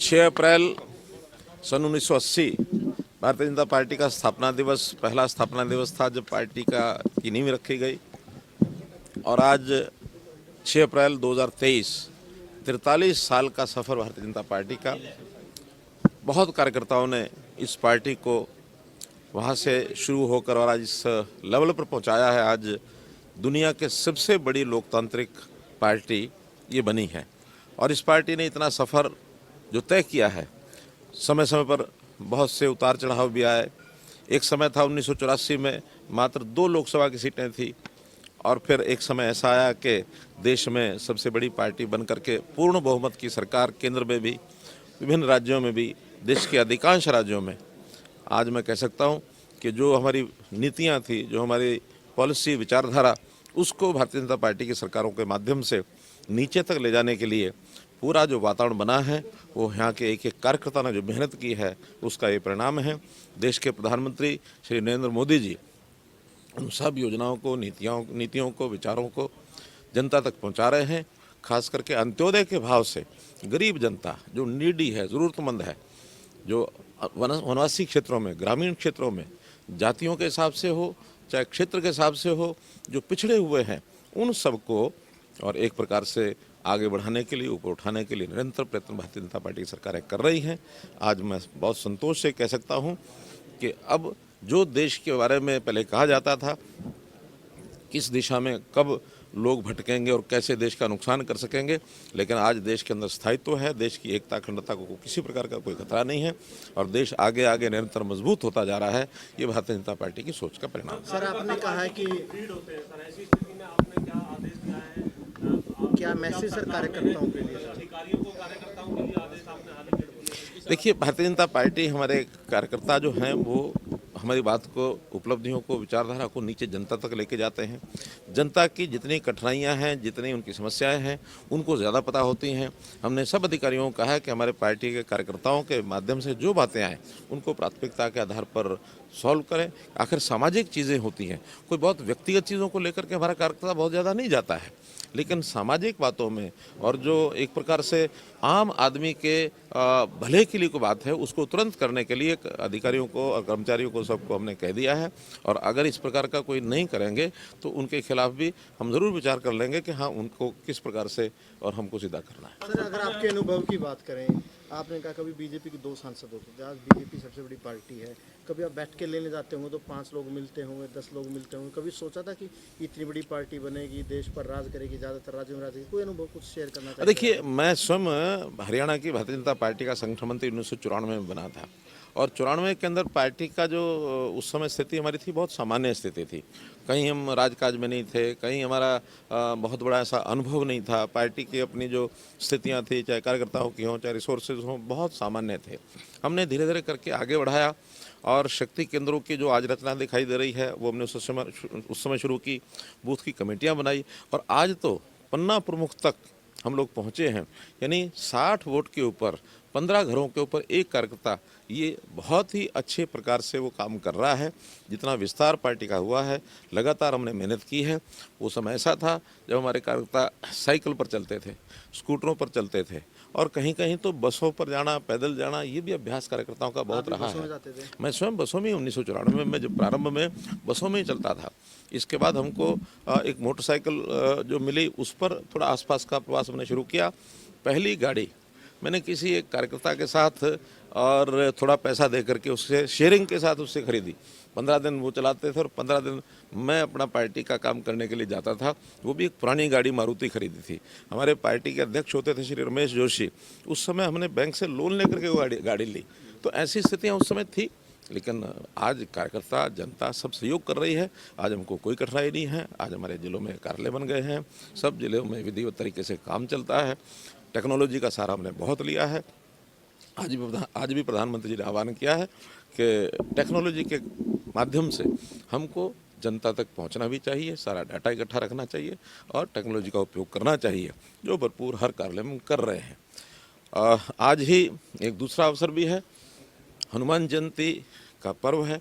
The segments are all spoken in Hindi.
6 अप्रैल सन 1980 भारतीय जनता पार्टी का स्थापना दिवस, पहला स्थापना दिवस था जब पार्टी की नींव रखी गई। और आज 6 अप्रैल 2023 43 साल का सफ़र भारतीय जनता पार्टी का। बहुत कार्यकर्ताओं ने इस पार्टी को वहाँ से शुरू होकर और आज इस लेवल पर पहुँचाया है। आज दुनिया के सबसे बड़ी लोकतांत्रिक पार्टी ये बनी है। और इस पार्टी ने इतना सफ़र जो तय किया है, समय समय पर बहुत से उतार चढ़ाव भी आए। एक समय था 1984 में मात्र 2 लोकसभा की सीटें थी, और फिर एक समय ऐसा आया कि देश में सबसे बड़ी पार्टी बन करके पूर्ण बहुमत की सरकार केंद्र में भी, विभिन्न राज्यों में भी, देश के अधिकांश राज्यों में आज मैं कह सकता हूं कि जो हमारी नीतियां थी, जो हमारी पॉलिसी विचारधारा, उसको भारतीय जनता पार्टी की सरकारों के माध्यम से नीचे तक ले जाने के लिए पूरा जो वातावरण बना है, वो यहाँ के एक एक कार्यकर्ता ने जो मेहनत की है उसका ये परिणाम है। देश के प्रधानमंत्री श्री नरेंद्र मोदी जी उन सब योजनाओं को, नीतियों को, विचारों को जनता तक पहुँचा रहे हैं। खास करके अंत्योदय के भाव से गरीब जनता जो नीडी है, ज़रूरतमंद है, जो वनवासी क्षेत्रों में, ग्रामीण क्षेत्रों में, जातियों के हिसाब से हो चाहे क्षेत्र के हिसाब से हो, जो पिछड़े हुए हैं, उन सबको और एक प्रकार से आगे बढ़ाने के लिए, ऊपर उठाने के लिए निरंतर प्रयत्न भारतीय जनता पार्टी की सरकारें कर रही हैं। आज मैं बहुत संतोष से कह सकता हूं कि अब जो देश के बारे में पहले कहा जाता था, किस दिशा में कब लोग भटकेंगे और कैसे देश का नुकसान कर सकेंगे, लेकिन आज देश के अंदर स्थायित्व है, देश की एकता अखंडता को किसी प्रकार का कोई खतरा नहीं है और देश आगे आगे निरंतर मजबूत होता जा रहा है। ये भारतीय जनता पार्टी की सोच का परिणाम है। सर, आपने कहा है कि क्या मैसेज सर कार्यकर्ताओं के लिए? देखिए, भारतीय जनता पार्टी, हमारे कार्यकर्ता जो हैं वो हमारी बात को, उपलब्धियों को, विचारधारा को नीचे जनता तक लेके जाते हैं। जनता की जितनी कठिनाइयां हैं, जितनी उनकी समस्याएं हैं, उनको ज़्यादा पता होती हैं। हमने सब अधिकारियों को कहा है कि हमारे पार्टी के कार्यकर्ताओं के माध्यम से जो बातें आएँ उनको प्राथमिकता के आधार पर सॉल्व करें। आखिर सामाजिक चीज़ें होती हैं, कोई बहुत व्यक्तिगत चीज़ों को लेकर के हमारा कार्यकर्ता बहुत ज़्यादा नहीं जाता है, लेकिन सामाजिक बातों में और जो एक प्रकार से आम आदमी के भले के लिए कोई बात है, उसको तुरंत करने के लिए अधिकारियों को और कर्मचारियों को सबको हमने कह दिया है। और अगर इस प्रकार का कोई नहीं करेंगे तो उनके खिलाफ भी हम ज़रूर विचार कर लेंगे कि हाँ, उनको किस प्रकार से और हमको सीधा करना है। सर, अगर आपके अनुभव की बात करें, आपने कहा कभी बीजेपी के 2 सांसद होते थे, आज बीजेपी सबसे बड़ी पार्टी है। कभी आप बैठ के लेने जाते होंगे तो 5 लोग मिलते होंगे, 10 लोग मिलते होंगे। कभी सोचा था कि इतनी बड़ी पार्टी बनेगी, देश पर राज करेगी, ज़्यादातर राज्यों में राज करेगी? कोई अनुभव कुछ शेयर करना चाहिए? देखिए, मैं स्वयं हरियाणा की भारतीय जनता पार्टी का संगठन मंत्री 1994 में बना था, और 94 के अंदर पार्टी का जो उस समय स्थिति हमारी थी, बहुत सामान्य स्थिति थी। कहीं हम राजकाज में नहीं थे, कहीं हमारा बहुत बड़ा ऐसा अनुभव नहीं था। पार्टी की अपनी जो स्थितियां थी, चाहे कार्यकर्ताओं की हों, चाहे रिसोर्सेज हों, बहुत सामान्य थे। हमने धीरे धीरे करके आगे बढ़ाया और शक्ति केंद्रों की जो आज रचना दिखाई दे रही है, वो हमने उस समय शुरू की। बूथ की कमेटियाँ बनाई और आज तो पन्ना प्रमुख तक हम लोग पहुँचे हैं। यानी 60 वोट के ऊपर 15 घरों के ऊपर एक कार्यकर्ता, ये बहुत ही अच्छे प्रकार से वो काम कर रहा है। जितना विस्तार पार्टी का हुआ है, लगातार हमने मेहनत की है। वो समय ऐसा था जब हमारे कार्यकर्ता साइकिल पर चलते थे, स्कूटरों पर चलते थे, और कहीं कहीं तो बसों पर जाना, पैदल जाना, ये भी अभ्यास कार्यकर्ताओं का बहुत रहा है। मैं स्वयं बसों में 1994 में जब प्रारंभ में बसों में ही चलता था। इसके बाद हमको एक मोटरसाइकिल जो मिली, उस पर थोड़ा आसपास का प्रवास हमने शुरू किया। पहली गाड़ी मैंने किसी एक कार्यकर्ता के साथ और थोड़ा पैसा दे करके उससे शेयरिंग के साथ उससे खरीदी। 15 दिन वो चलाते थे और 15 दिन मैं अपना पार्टी का काम करने के लिए जाता था। वो भी एक पुरानी गाड़ी मारुति खरीदी थी। हमारे पार्टी के अध्यक्ष होते थे श्री रमेश जोशी। उस समय हमने बैंक से लोन लेकर के वो गाड़ी ली। तो ऐसी स्थितियाँ उस समय थी, लेकिन आज कार्यकर्ता, जनता सब सहयोग कर रही है। आज हमको कोई कठिनाई नहीं है। आज हमारे जिलों में कार्यालय बन गए हैं, सब जिलों में विधिवत तरीके से काम चलता है। टेक्नोलॉजी का सहारा हमने बहुत लिया है। आज भी प्रधानमंत्री जी ने आह्वान किया है कि टेक्नोलॉजी के माध्यम से हमको जनता तक पहुंचना भी चाहिए, सारा डाटा इकट्ठा रखना चाहिए और टेक्नोलॉजी का उपयोग करना चाहिए, जो भरपूर हर कार्यालय में कर रहे हैं। आज ही एक दूसरा अवसर भी है, हनुमान जयंती का पर्व है।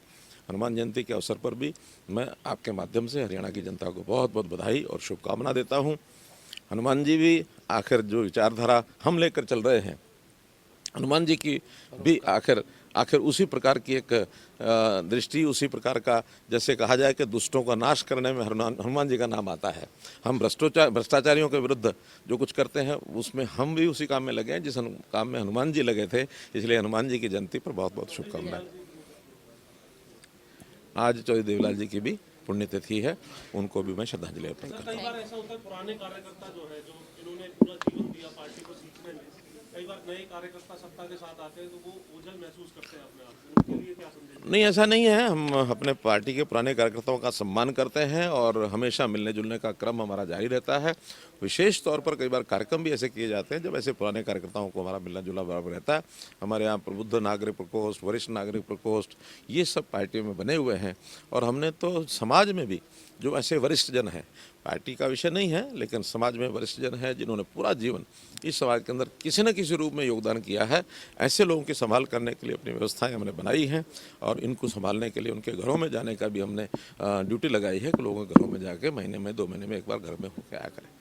हनुमान जयंती के अवसर पर भी मैं आपके माध्यम से हरियाणा की जनता को बहुत बहुत बधाई और शुभकामना देता हूँ। हनुमान जी भी आखिर जो विचारधारा हम लेकर चल रहे हैं, हनुमान जी की भी आखिर उसी प्रकार की एक दृष्टि, उसी प्रकार का, जैसे कहा जाए कि दुष्टों का नाश करने में हनुमान जी का नाम आता है। हम भ्रष्टाचारियों के विरुद्ध जो कुछ करते हैं उसमें हम भी उसी काम में लगे हैं जिस काम में हनुमान जी लगे थे। इसलिए हनुमान जी की जयंती पर बहुत बहुत शुभकामनाएं। आज चौधरी देवीलाल जी की भी पुण्यतिथि है, उनको भी मैं श्रद्धांजलि अर्पण करता हूँ। कई बार ऐसा होता है पुराने कार्यकर्ता जो है, जो इन्होंने पूरा जीवन दिया पार्टी को सीखने में, कई बार नए कार्यकर्ता सत्ता के साथ आते हैं तो वो ओझल महसूस करते हैं अपने आप को, उनके लिए क्या संदेश? नहीं, ऐसा नहीं है। हम अपने पार्टी के पुराने कार्यकर्ताओं का सम्मान करते हैं और हमेशा मिलने जुलने का क्रम हमारा जारी रहता है। विशेष तौर पर कई बार कार्यक्रम भी ऐसे किए जाते हैं जब ऐसे पुराने कार्यकर्ताओं को हमारा मिलना जुलना बराबर रहता है। हमारे यहाँ प्रबुद्ध नागरिक प्रकोष्ठ, वरिष्ठ नागरिक प्रकोष्ठ, ये सब पार्टी में बने हुए हैं। और हमने तो समाज में भी जो ऐसे वरिष्ठ जन हैं, पार्टी का विषय नहीं है लेकिन समाज में वरिष्ठ जन हैं जिन्होंने पूरा जीवन इस समाज के अंदर किसी न किसी रूप में योगदान किया है, ऐसे लोगों की संभाल करने के लिए अपनी व्यवस्थाएं हमने बनाई हैं। और इनको संभालने के लिए उनके घरों में जाने का भी हमने ड्यूटी लगाई है कि लोगों के घरों में जाके महीने में 2 महीने में एक बार घर में होकर आया करें।